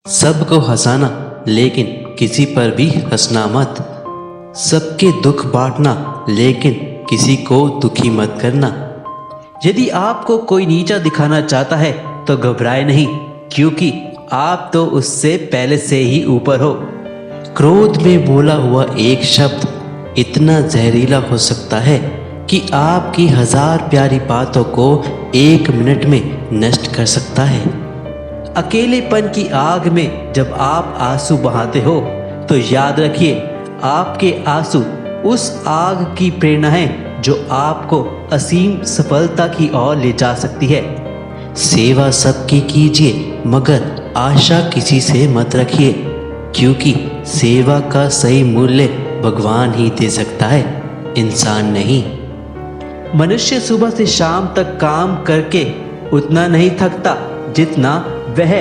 सबको हंसाना लेकिन किसी पर भी हंसना मत। सबके दुख बांटना लेकिन किसी को दुखी मत करना। यदि आपको कोई नीचा दिखाना चाहता है तो घबराए नहीं, क्योंकि आप तो उससे पहले से ही ऊपर हो। क्रोध में बोला हुआ एक शब्द इतना जहरीला हो सकता है कि आपकी 1000 प्यारी बातों को 1 मिनट में नष्ट कर सकता है। अकेलेपन की आग में जब आप आंसू बहाते हो तो याद रखिए, आपके आंसू उस आग की प्रेरणा है जो आपको असीम सफलता की ओर ले जा सकती है। सेवा सबकी कीजिए मगर आशा किसी से मत रखिए, क्योंकि सेवा का सही मूल्य भगवान ही दे सकता है, इंसान नहीं। मनुष्य सुबह से शाम तक काम करके उतना नहीं थकता जितना वह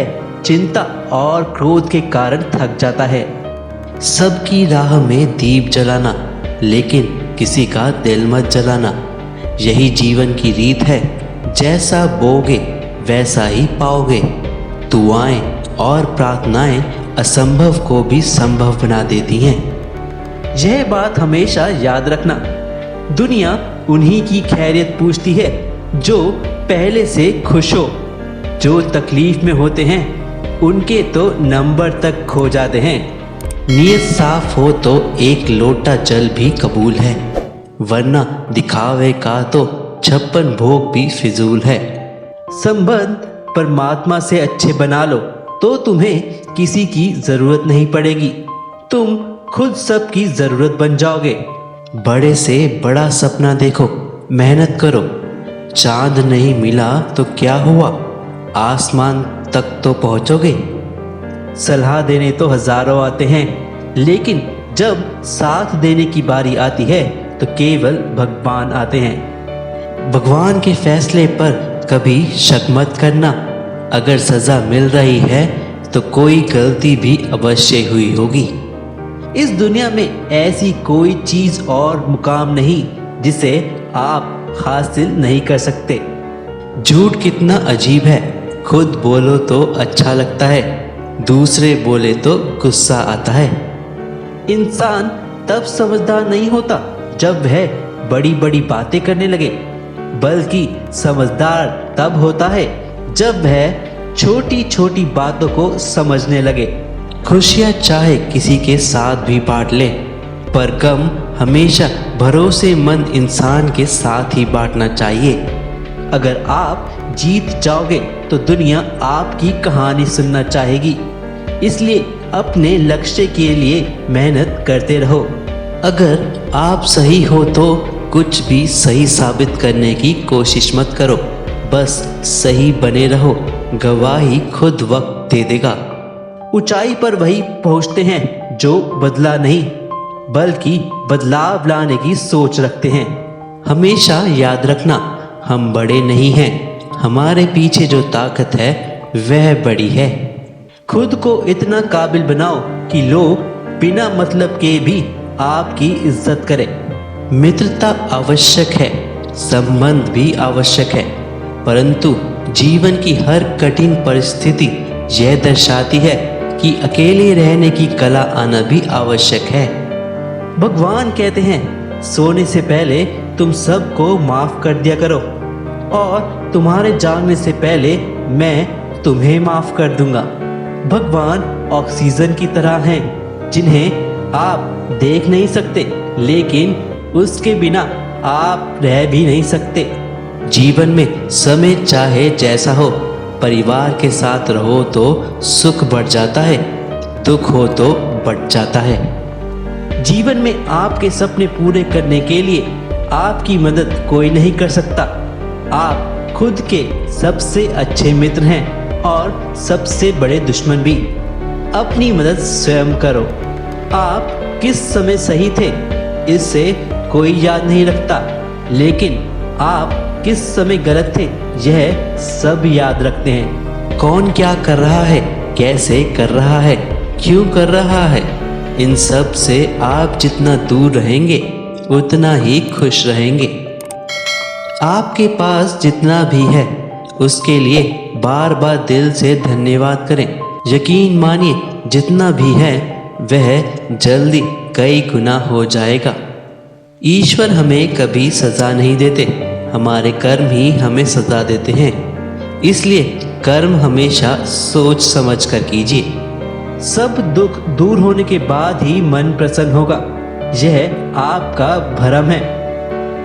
चिंता और क्रोध के कारण थक जाता है। सबकी राह में दीप जलाना लेकिन किसी का दिल मत जलाना, यही जीवन की रीत है। जैसा बोगे वैसा ही पाओगे। दुआएं और प्रार्थनाएं असंभव को भी संभव बना देती हैं। यह बात हमेशा याद रखना, दुनिया उन्हीं की खैरियत पूछती है जो पहले से खुश हो। जो तकलीफ में होते हैं उनके तो नंबर तक खो जाते हैं। नीयत साफ हो तो एक लोटा जल भी कबूल है, वरना दिखावे का तो 56 भोग भी फिजूल है। संबंध परमात्मा से अच्छे बना लो तो तुम्हें किसी की जरूरत नहीं पड़ेगी, तुम खुद सबकी जरूरत बन जाओगे। बड़े से बड़ा सपना देखो, मेहनत करो। चांद नहीं मिला तो क्या हुआ, आसमान तक तो पहुंचोगे। सलाह देने तो हजारों आते हैं, लेकिन जब साथ देने की बारी आती है तो केवल भगवान आते हैं। भगवान के फैसले पर कभी शक मत करना। अगर सजा मिल रही है तो कोई गलती भी अवश्य हुई होगी। इस दुनिया में ऐसी कोई चीज और मुकाम नहीं जिसे आप हासिल नहीं कर सकते। झूठ कितना अजीब है, खुद बोलो तो अच्छा लगता है, दूसरे बोले तो गुस्सा आता है। इंसान तब समझदार नहीं होता जब वह बड़ी बड़ी बातें करने लगे, बल्कि समझदार तब होता है जब वह छोटी छोटी बातों को समझने लगे। खुशियाँ चाहे किसी के साथ भी बांट ले, पर गम हमेशा भरोसेमंद इंसान के साथ ही बांटना चाहिए। अगर आप जीत जाओगे तो दुनिया आपकी कहानी सुनना चाहेगी, इसलिए अपने लक्ष्य के लिए मेहनत करते रहो। अगर आप सही हो तो कुछ भी सही साबित करने की कोशिश मत करो, बस सही बने रहो, गवाही खुद वक्त दे देगा। ऊंचाई पर वही पहुंचते हैं जो बदला नहीं बल्कि बदलाव लाने की सोच रखते हैं। हमेशा याद रखना, हम बड़े नहीं हैं, हमारे पीछे जो ताकत है वह बड़ी है। खुद को इतना काबिल बनाओ कि लोग बिना मतलब के भी आपकी इज्जत करें। मित्रता आवश्यक है, संबंध भी आवश्यक है, परंतु जीवन की हर कठिन परिस्थिति यह दर्शाती है कि अकेले रहने की कला आना भी आवश्यक है। भगवान कहते हैं, सोने से पहले तुम सबको माफ कर दिया करो और तुम्हारे जागने से पहले मैं तुम्हें माफ कर दूंगा। भगवान ऑक्सीजन की तरह हैं, जिन्हें आप देख नहीं सकते, लेकिन उसके बिना आप रह भी नहीं सकते। जीवन में समय चाहे जैसा हो, परिवार के साथ रहो तो सुख बढ़ जाता है, दुख हो तो बढ़ जाता है। जीवन में आपके सपने पूरे करने के लिए आपकी मदद कोई नहीं कर सकता। आप खुद के सबसे अच्छे मित्र हैं और सबसे बड़े दुश्मन भी। अपनी मदद स्वयं करो। आप किस समय सही थे इससे कोई याद नहीं रखता, लेकिन आप किस समय गलत थे यह सब याद रखते हैं। कौन क्या कर रहा है, कैसे कर रहा है, क्यों कर रहा है, इन सब से आप जितना दूर रहेंगे उतना ही खुश रहेंगे। आपके पास जितना भी है उसके लिए बार बार दिल से धन्यवाद करें। यकीन मानिए जितना भी है वह जल्दी कई गुना हो जाएगा। ईश्वर हमें कभी सज़ा नहीं देते, हमारे कर्म ही हमें सज़ा देते हैं। इसलिए कर्म हमेशा सोच समझ कर कीजिए। सब दुख दूर होने के बाद ही मन प्रसन्न होगा, यह आपका भ्रम है।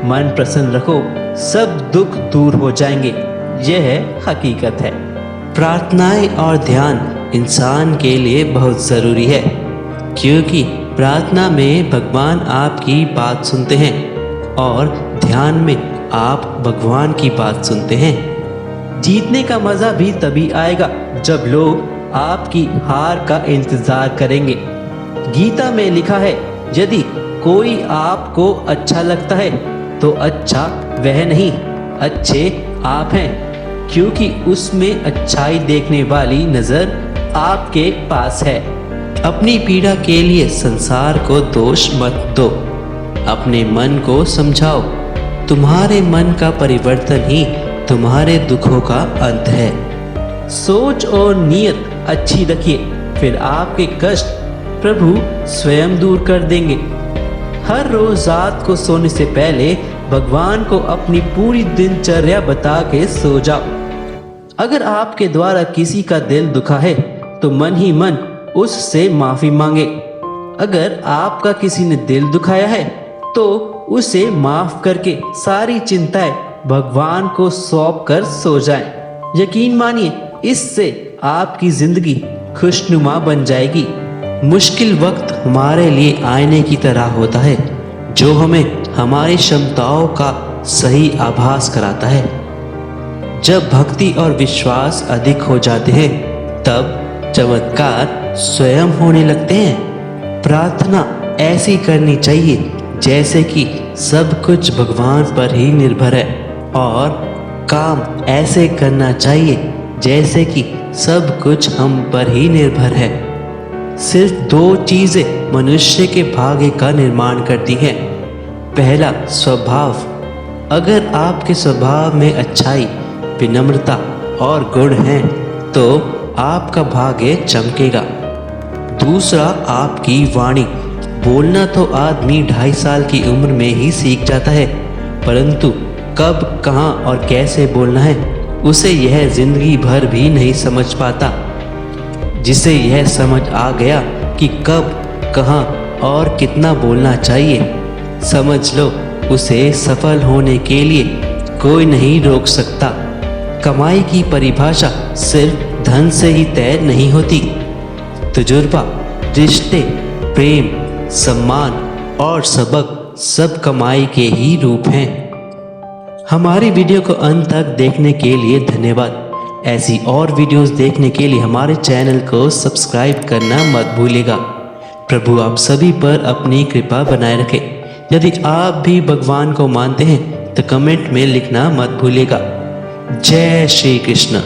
मन प्रसन्न रखो, सब दुख दूर हो जाएंगे, यह हकीकत है। प्रार्थनाएं और ध्यान इंसान के लिए बहुत ज़रूरी है, क्योंकि प्रार्थना में भगवान आपकी बात सुनते हैं और ध्यान में आप भगवान की बात सुनते हैं। जीतने का मज़ा भी तभी आएगा जब लोग आपकी हार का इंतज़ार करेंगे। गीता में लिखा है, यदि कोई आपको अच्छा लगता है तो अच्छा वह नहीं, अच्छे आप हैं, क्योंकि उसमें अच्छाई देखने वाली नज़र आपके पास है। अपनी पीड़ा के लिए संसार को दोष मत दो, अपने मन को समझाओ। तुम्हारे मन का परिवर्तन ही तुम्हारे दुखों का अंत है। सोच और नीयत अच्छी रखिए, फिर आपके कष्ट प्रभु स्वयं दूर कर देंगे। हर रोज रात को सोने से पहले भगवान को अपनी पूरी दिनचर्या बता के सो जाओ। अगर आपके द्वारा किसी का दिल दुखा है तो मन ही मन उससे माफ़ी मांगे। अगर आपका किसी ने दिल दुखाया है तो उसे माफ़ करके सारी चिंताएं भगवान को सौंप कर सो जाएं। यकीन मानिए इससे आपकी ज़िंदगी खुशनुमा बन जाएगी। मुश्किल वक्त हमारे लिए आईने की तरह होता है, जो हमें हमारी क्षमताओं का सही आभास कराता है। जब भक्ति और विश्वास अधिक हो जाते हैं तब चमत्कार स्वयं होने लगते हैं। प्रार्थना ऐसी करनी चाहिए जैसे कि सब कुछ भगवान पर ही निर्भर है, और काम ऐसे करना चाहिए जैसे कि सब कुछ हम पर ही निर्भर है। सिर्फ दो चीज़ें मनुष्य के भाग्य का निर्माण करती हैं। पहला, स्वभाव। अगर आपके स्वभाव में अच्छाई, विनम्रता और गुण हैं तो आपका भाग्य चमकेगा। दूसरा, आपकी वाणी। बोलना तो आदमी 2.5 साल की उम्र में ही सीख जाता है, परंतु कब, कहाँ और कैसे बोलना है उसे यह जिंदगी भर भी नहीं समझ पाता। जिसे यह समझ आ गया कि कब, कहाँ और कितना बोलना चाहिए, समझ लो उसे सफल होने के लिए कोई नहीं रोक सकता। कमाई की परिभाषा सिर्फ धन से ही तय नहीं होती। तजुर्बा, रिश्ते, प्रेम, सम्मान और सबक सब कमाई के ही रूप हैं। हमारी वीडियो को अंत तक देखने के लिए धन्यवाद। ऐसी और वीडियोस देखने के लिए हमारे चैनल को सब्सक्राइब करना मत भूलिएगा। प्रभु आप सभी पर अपनी कृपा बनाए रखे। यदि आप भी भगवान को मानते हैं तो कमेंट में लिखना मत भूलिएगा। जय श्री कृष्ण।